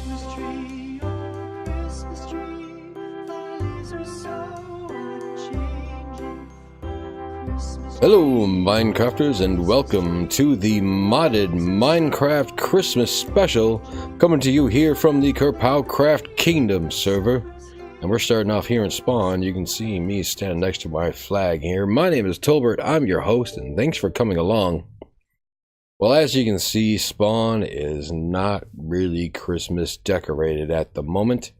Christmas tree, oh Christmas tree, thy leaves are so unchanging. Christmas Hello, Minecrafters, and welcome to the modded Minecraft Christmas special, coming to you here from the KerPOWCraft Kingdom server. And we're starting off here in spawn. You can see me standing next to my flag here. My name is Tolbert. I'm your host, and thanks for coming along. Well, as you can see, spawn is not really Christmas decorated at the moment,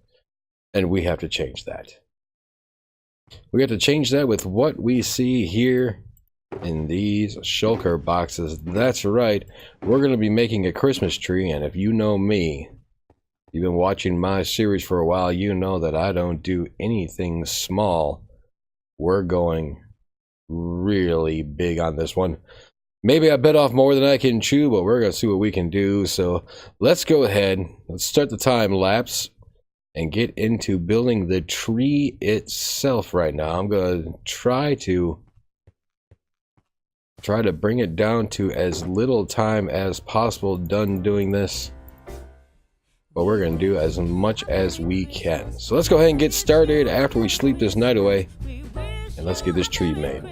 and we have to change that. We have to change that with what we see here in these shulker boxes. That's right, we're going to be making a Christmas tree, and if you know me, you've been watching my series for a while, you know that I don't do anything small. We're going really big on this one. Maybe I bit off more than I can chew, but we're going to see what we can do. So let's go ahead, let's start the time lapse and get into building the tree itself right now. I'm going to try to bring it down to as little time as possible done doing this. But we're going to do as much as we can. So let's go ahead and get started after we sleep this night away. And let's get this tree made.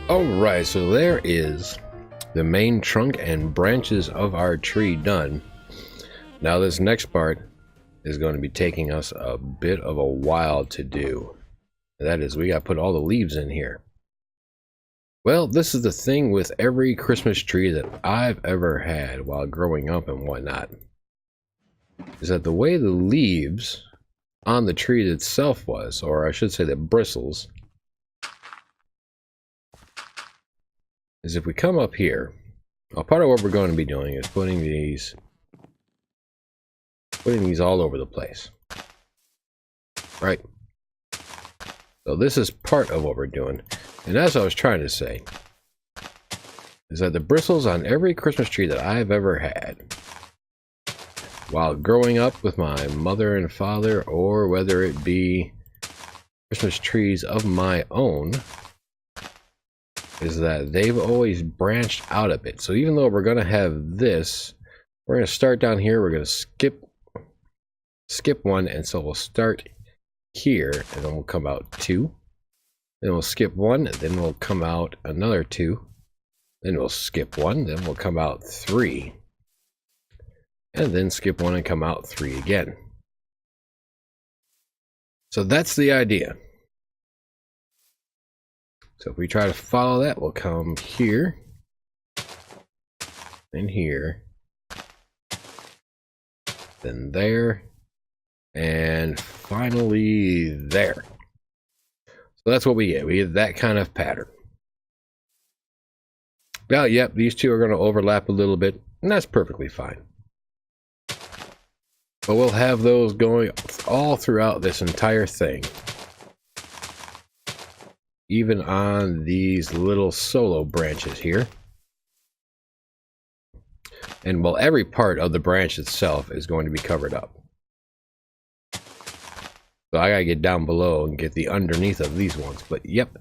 Alright, so there is the main trunk and branches of our tree done. Now this next part is going to be taking us a bit of a while to do. That is, we got to put all the leaves in here. Well, this is the thing with every Christmas tree that I've ever had while growing up and whatnot, is that the way the leaves on the tree itself was, or I should say the bristles, is if we come up here, well, part of what we're going to be doing is putting these all over the place, right? So this is part of what we're doing, and as I was trying to say, is that the bristles on every Christmas tree that I've ever had while growing up with my mother and father, or whether it be Christmas trees of my own, is that they've always branched out a bit. So even though we're going to have this, we're going to start down here, we're going to skip one, and so we'll start here, and then we'll come out 2, then we'll skip 1, then we'll come out another 2, then we'll skip 1, then we'll come out 3, and then skip 1 and come out 3 again. So that's the idea. So if we try to follow that, we'll come here, and here, then there, and finally there. So that's what we get. We get that kind of pattern. Now, yep, these two are going to overlap a little bit, and that's perfectly fine. But we'll have those going all throughout this entire thing, even on these little solo branches here. And well, every part of the branch itself is going to be covered up. So I gotta get down below and get the underneath of these ones. But yep,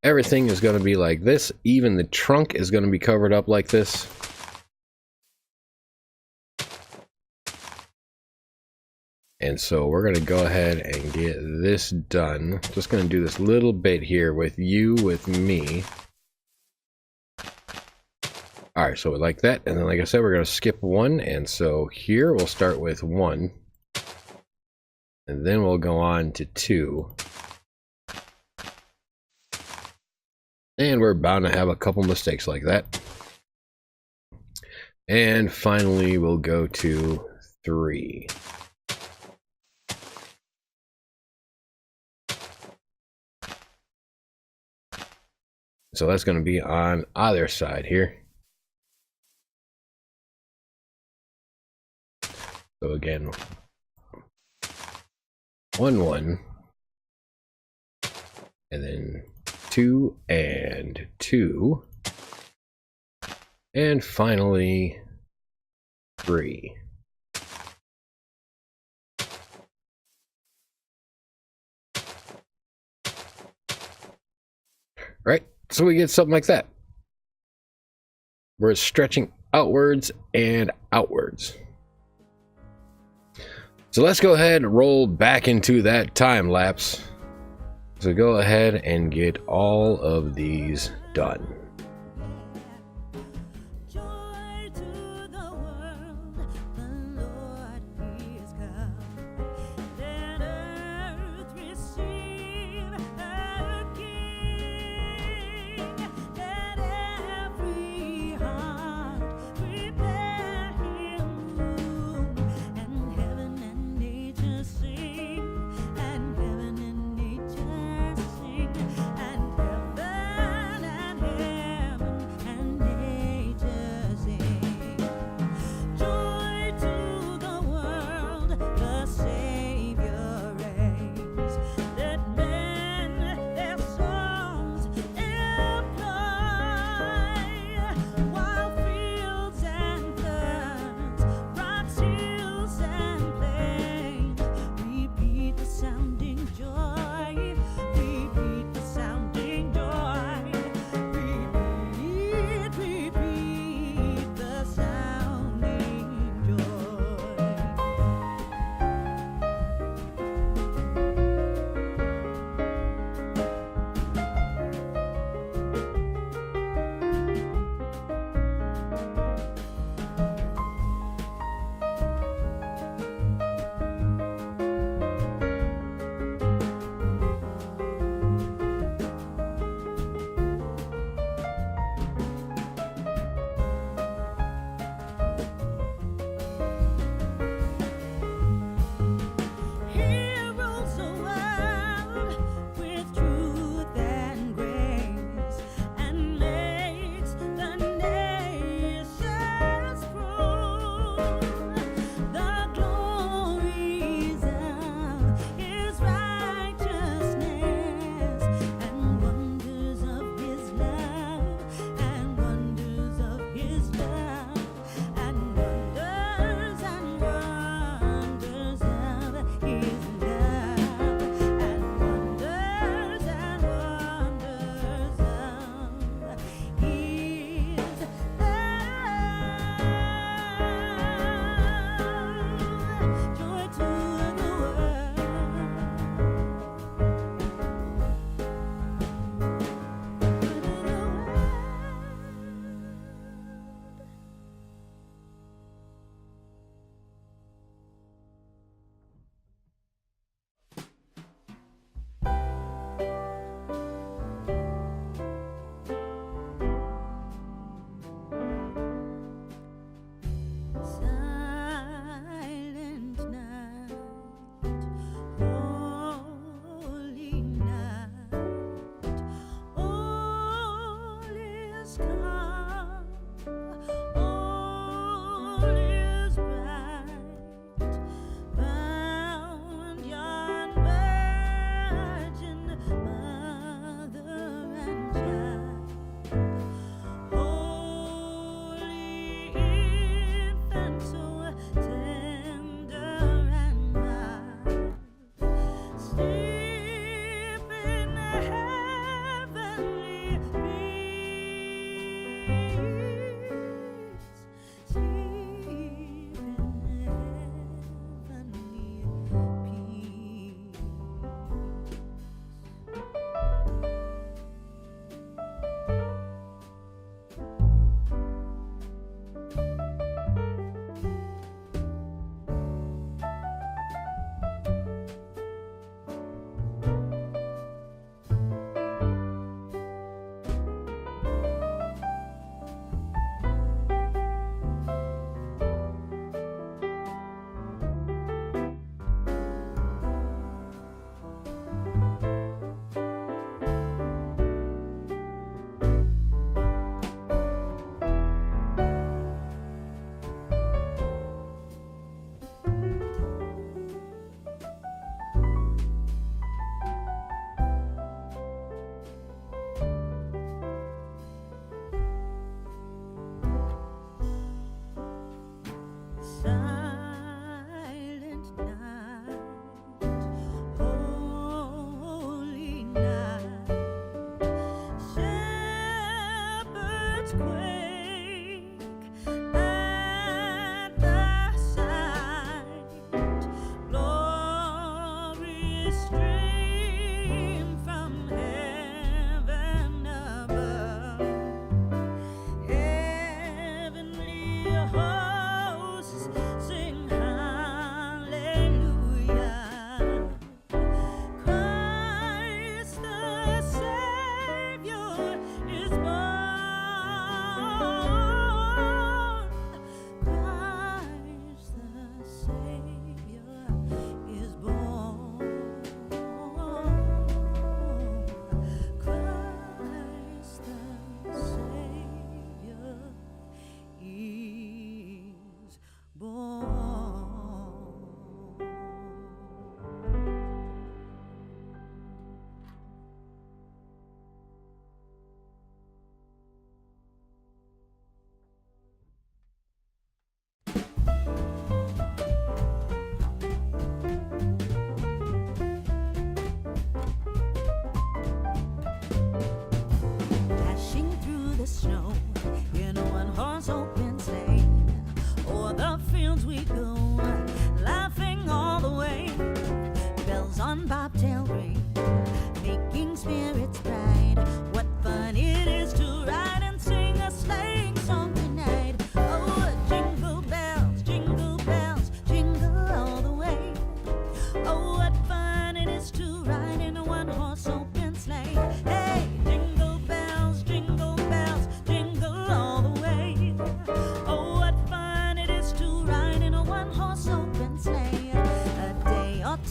everything is going to be like this. Even the trunk is going to be covered up like this. And so we're going to go ahead and get this done. Just going to do this little bit here with me. Alright, so like that. And then like I said, we're going to skip 1. And so here we'll start with 1. And then we'll go on to 2. And we're bound to have a couple mistakes like that. And finally we'll go to 3. So that's going to be on either side here. So again, 1, 1, and then 2 and 2, and finally 3. Right? So we get something like that. We're stretching outwards and outwards. So let's go ahead and roll back into that time lapse. So go ahead and get all of these done. Joy to the world, the Lord is come. Let earth receive her King. Let every heart prepare him room. And heaven and nature sing, and heaven and nature sing, and heaven and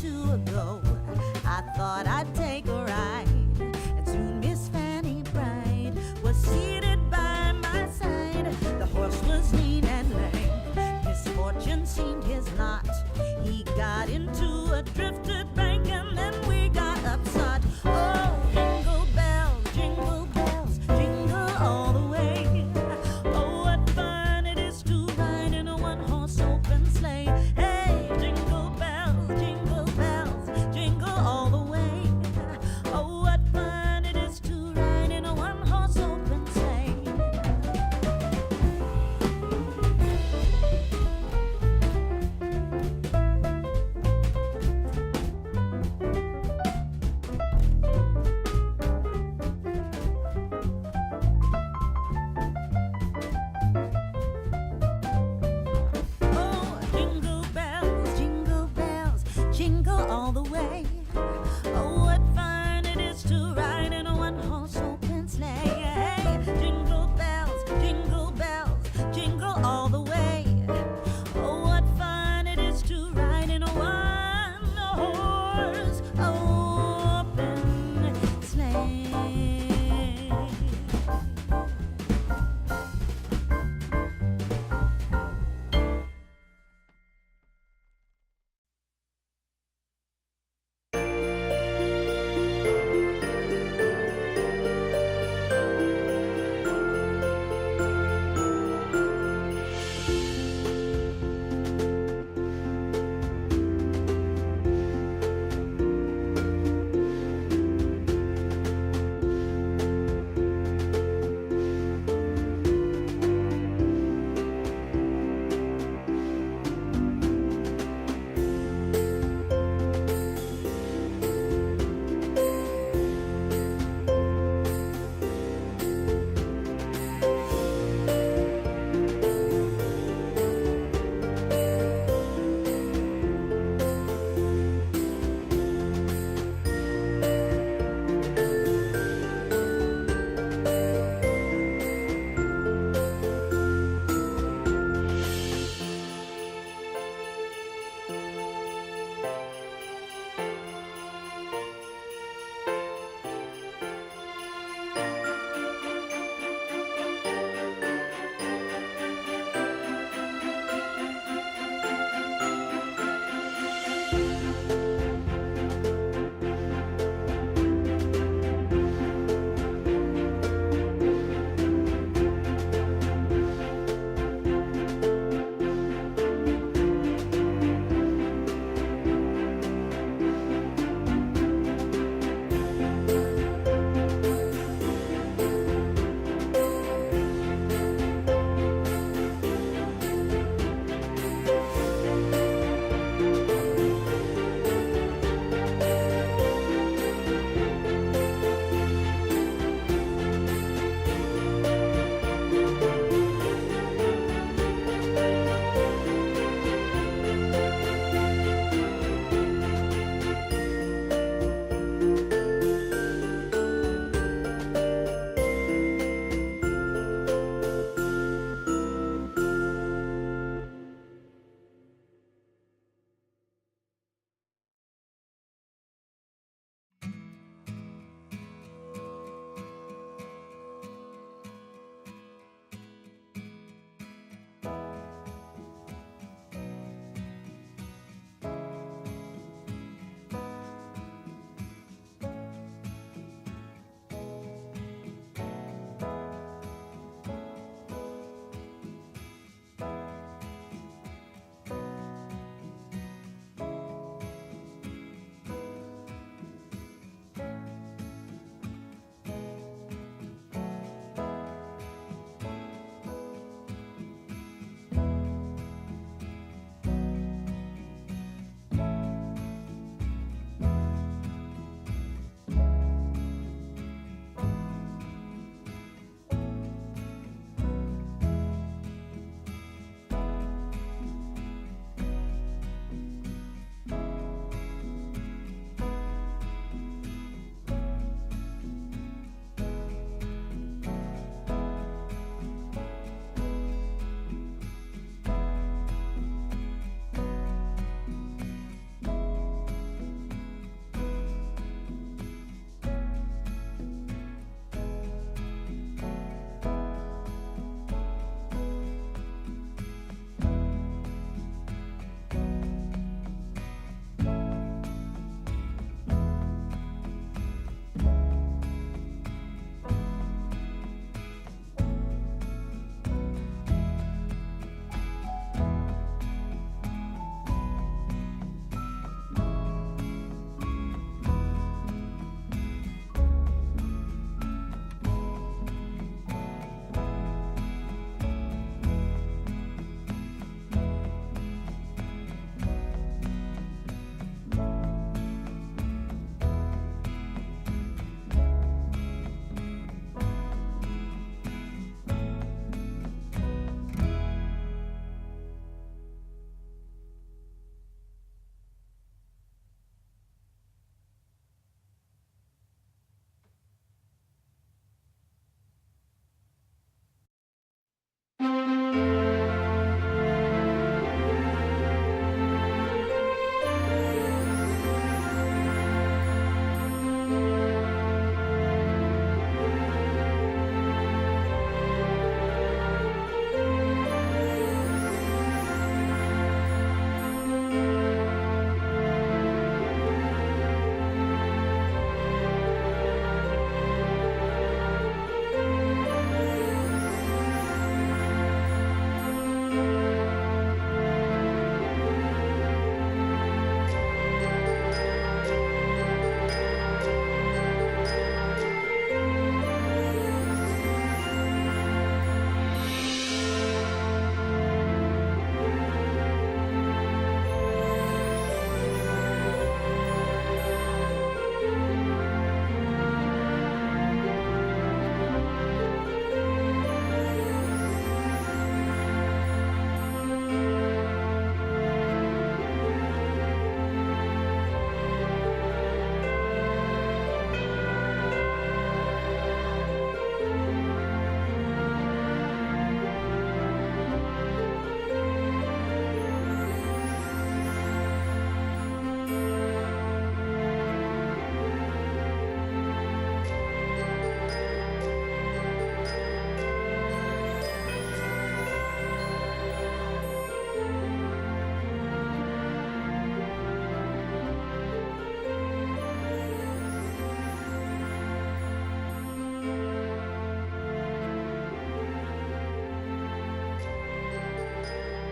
two ago, I thought I'd take a ride, and soon Miss Fanny Bright was seated by my side. The horse was lean and lame, misfortune seemed his lot. He got into a drifted bank, and then we got upset. Oh, jingle bells, jingle all the way. Oh, what fun it is to ride in a one-horse open sleigh. Hey, jingle bells, jingle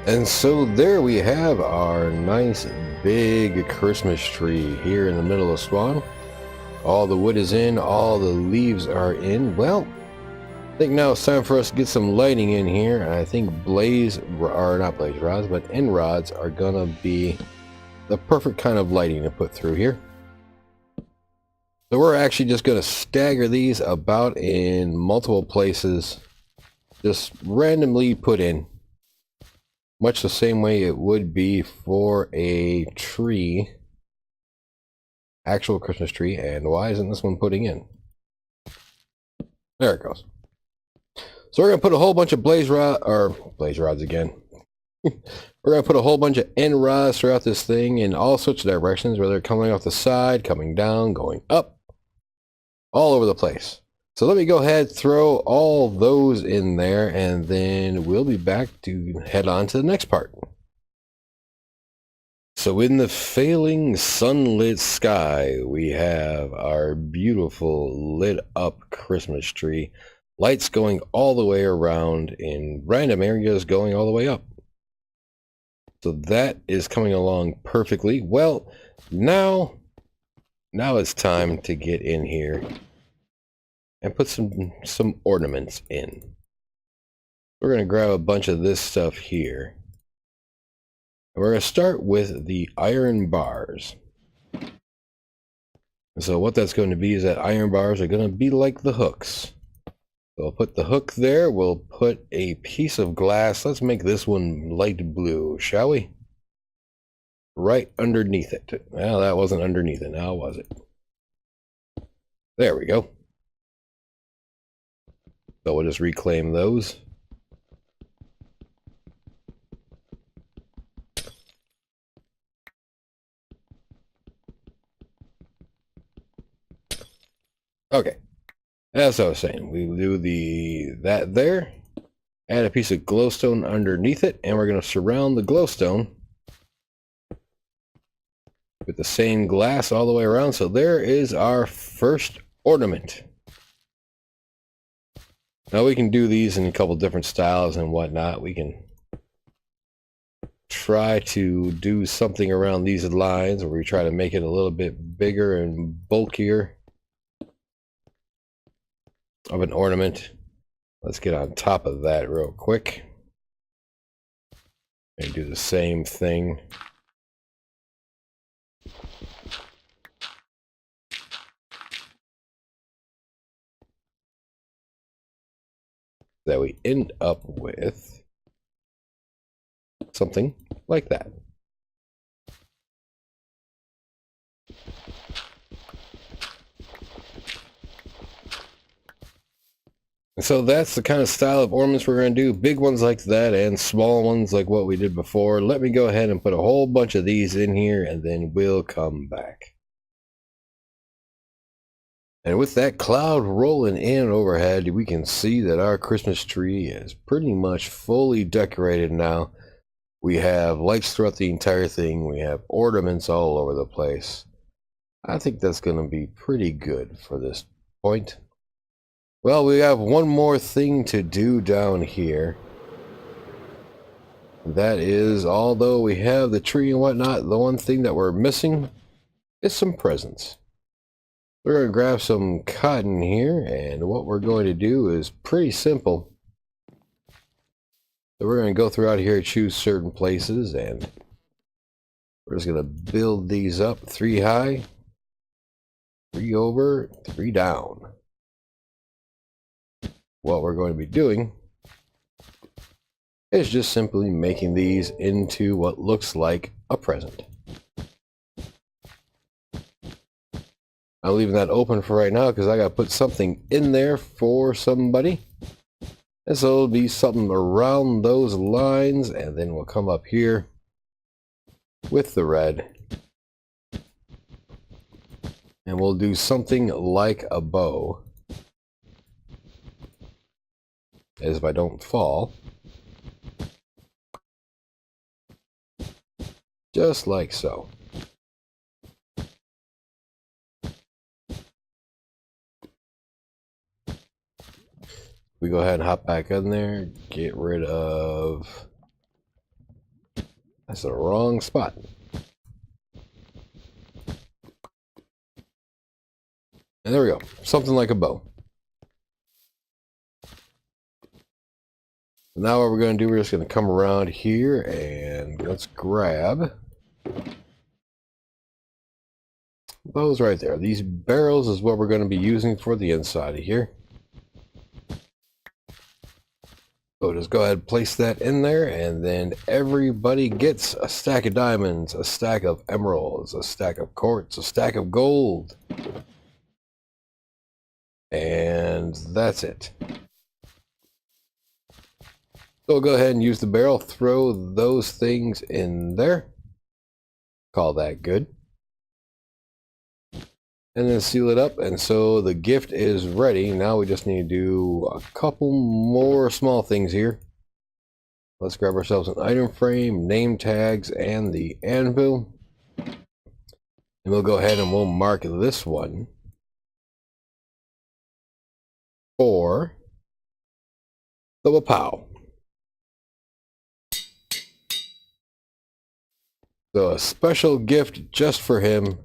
And so there we have our nice big Christmas tree here in the middle of Swan. All the wood is in, all the leaves are in. Well, I think now it's time for us to get some lighting in here. And I think not blaze rods, but end rods are gonna be the perfect kind of lighting to put through here. So we're actually just gonna stagger these about in multiple places, just randomly put in. Much the same way it would be for a tree, actual Christmas tree. And why isn't this one putting in? There it goes. So we're going to put a whole bunch of blaze rods again. We're going to put a whole bunch of end rods throughout this thing in all sorts of directions, whether they're coming off the side, coming down, going up, all over the place. So let me go ahead, throw all those in there, and then we'll be back to head on to the next part. So in the failing sunlit sky, we have our beautiful lit up Christmas tree. Lights going all the way around in random areas going all the way up. So that is coming along perfectly. Well, now it's time to get in here and put some ornaments in. We're going to grab a bunch of this stuff here. And we're going to start with the iron bars. So what that's going to be is that iron bars are going to be like the hooks. So we'll put the hook there. We'll put a piece of glass. Let's make this one light blue, shall we? Right underneath it. Well, that wasn't underneath it. Now was it? There we go. So we'll just reclaim those. Okay. As I was saying, we do that there. Add a piece of glowstone underneath it, and we're going to surround the glowstone with the same glass all the way around. So there is our first ornament. Now we can do these in a couple different styles and whatnot. We can try to do something around these lines where we try to make it a little bit bigger and bulkier of an ornament. Let's get on top of that real quick and do the same thing. That we end up with something like that. And so that's the kind of style of ornaments we're going to do. Big ones like that and small ones like what we did before. Let me go ahead and put a whole bunch of these in here, and then we'll come back. And with that cloud rolling in overhead, we can see that our Christmas tree is pretty much fully decorated now. We have lights throughout the entire thing. We have ornaments all over the place. I think that's going to be pretty good for this point. Well, we have one more thing to do down here. That is, although we have the tree and whatnot, the one thing that we're missing is some presents. We're going to grab some cotton here, and what we're going to do is pretty simple. So we're going to go throughout here, choose certain places, and we're just going to build these up 3 high, 3 over, 3 down. What we're going to be doing is just simply making these into what looks like a present. I'm leaving that open for right now because I got to put something in there for somebody. And so it'll be something around those lines, and then we'll come up here with the red. And we'll do something like a bow. As if I don't fall. Just like so. We go ahead and hop back in there, get rid of That's the wrong spot. And there we go. Something like a bow. Now what we're going to do, we're just going to come around here and let's grab those right there. These barrels is what we're going to be using for the inside of here. So just go ahead and place that in there, and then everybody gets a stack of diamonds, a stack of emeralds, a stack of quartz, a stack of gold. And that's it. So go ahead and use the barrel, throw those things in there. Call that good. And then seal it up, and so the gift is ready. Now we just need to do a couple more small things here. Let's grab ourselves an item frame, name tags, and the anvil. And we'll go ahead and we'll mark this one for the KerPOW. So a special gift just for him.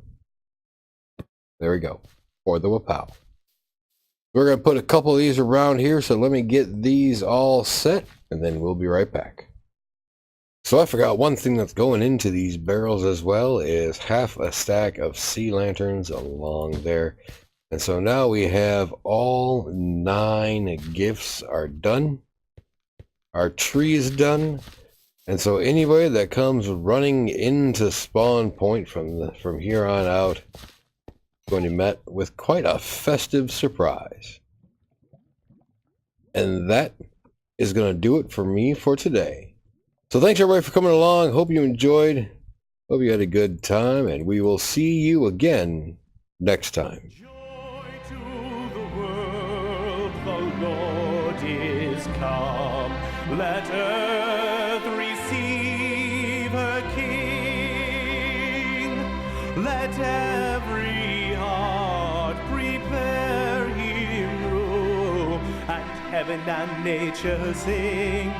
There we go, for the KerPOW. We're going to put a couple of these around here, so let me get these all set, and then we'll be right back. So I forgot one thing that's going into these barrels as well is half a stack of sea lanterns along there. And so now we have all 9 gifts are done. Our tree is done. And so anybody that comes running into spawn point from here on out, going to be met with quite a festive surprise. And that is going to do it for me for today. So thanks everybody for coming along. Hope you enjoyed. Hope you had a good time, and we will see you again next time. Joy to the world, the Lord is come. Let earth receive her King. Let every heart prepare him room, and heaven and nature sing.